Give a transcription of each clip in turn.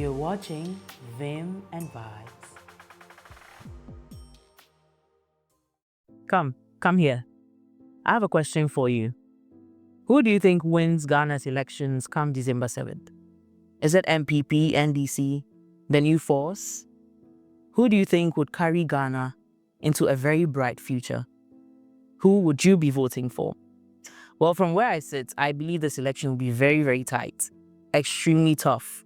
You're watching Vim and Vibes. Come here. I have a question for you. Who do you think wins Ghana's elections come December 7th? Is it NPP, NDC, the new force? Who do you think would carry Ghana into a very bright future? Who would you be voting for? Well, from where I sit, I believe this election will be very, very tight, extremely tough.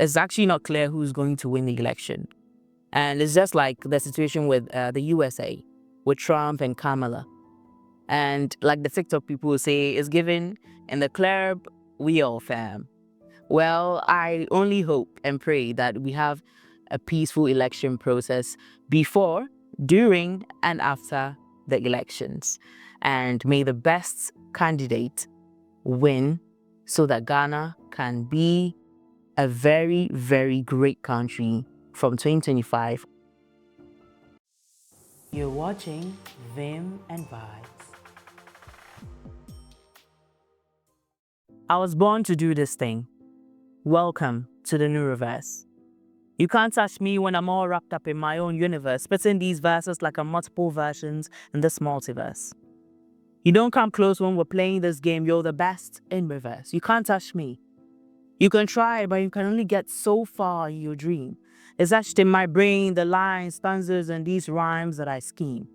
It's actually not clear who's going to win the election. And it's just like the situation with the USA, with Trump and Kamala. And like the TikTok people will say, it's given in the club, we all fam. Well, I only hope and pray that we have a peaceful election process before, during, and after the elections. And may the best candidate win so that Ghana can be a very, very great country from 2025. You're watching Vim and Vibes. I was born to do this thing. Welcome to the new reverse. You can't touch me when I'm all wrapped up in my own universe, spitting these verses like I'm multiple versions in this multiverse. You don't come close when we're playing this game, you're the best in reverse. You can't touch me. You can try, but you can only get so far in your dream. It's etched in my brain, the lines, stanzas, and these rhymes that I scheme.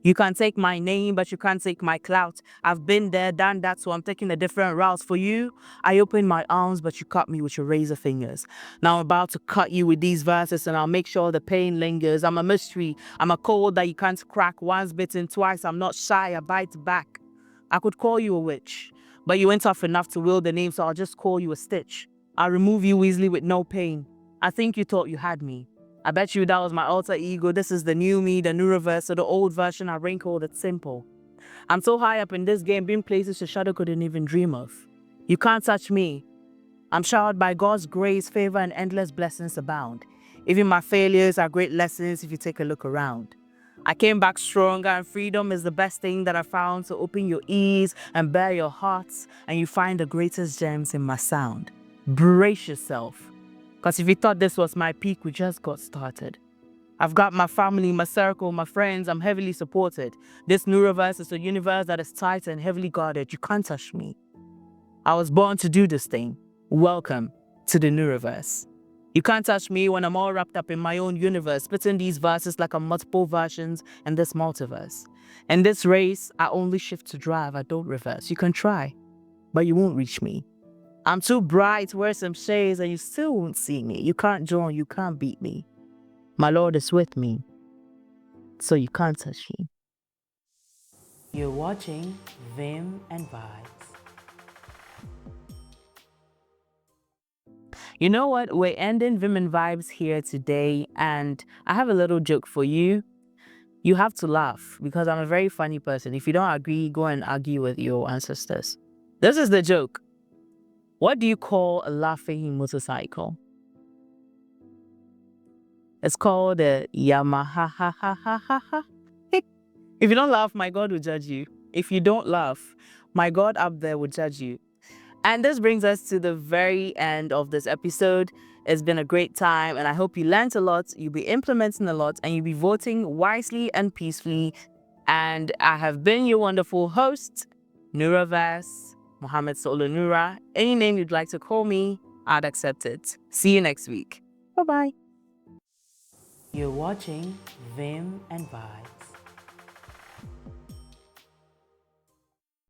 You can take my name, but you can't take my clout. I've been there, done that, so I'm taking a different route. For you, I opened my arms, but you cut me with your razor fingers. Now I'm about to cut you with these verses, and I'll make sure the pain lingers. I'm a mystery. I'm a code that you can't crack. Once bitten, twice. I'm not shy. I bite back. I could call you a witch, but you ain't tough enough to wield the name, so I'll just call you a stitch. I'll remove you easily with no pain. I think you thought you had me. I bet you that was my alter ego. This is the new me, the new reverse, so the old version I wrinkled. It's simple. I'm so high up in this game, being places your shadow couldn't even dream of. You can't touch me. I'm showered by God's grace, favor, and endless blessings abound. Even my failures are great lessons if you take a look around. I came back stronger, and freedom is the best thing that I found. So open your ears and bare your hearts, and you find the greatest gems in my sound. Brace yourself. Because if you thought this was my peak, we just got started. I've got my family, my circle, my friends. I'm heavily supported. This new reverse is a universe that is tight and heavily guarded. You can't touch me. I was born to do this thing. Welcome to the new reverse. You can't touch me when I'm all wrapped up in my own universe, spitting these verses like I'm multiple versions in this multiverse. In this race, I only shift to drive. I don't reverse. You can try, but you won't reach me. I'm too bright, wear some shades, and you still won't see me. You can't join, you can't beat me. My Lord is with me, so you can't touch me. You're watching Vim and Vibes. You know what? We're ending Vim and Vibes here today, and I have a little joke for you. You have to laugh because I'm a very funny person. If you don't agree, go and argue with your ancestors. This is the joke. What do you call a laughing motorcycle? It's called a Yamaha. Ha ha ha ha ha. If you don't laugh, my God will judge you. If you don't laugh, my God up there will judge you. And this brings us to the very end of this episode. It's been a great time, and I hope you learned a lot, you'll be implementing a lot, and you'll be voting wisely and peacefully. And I have been your wonderful host, Nuravas Mohammed Solo Nura. Any name you'd like to call me, I'd accept it. See you next week. Bye-bye. You're watching Vim and Vibes.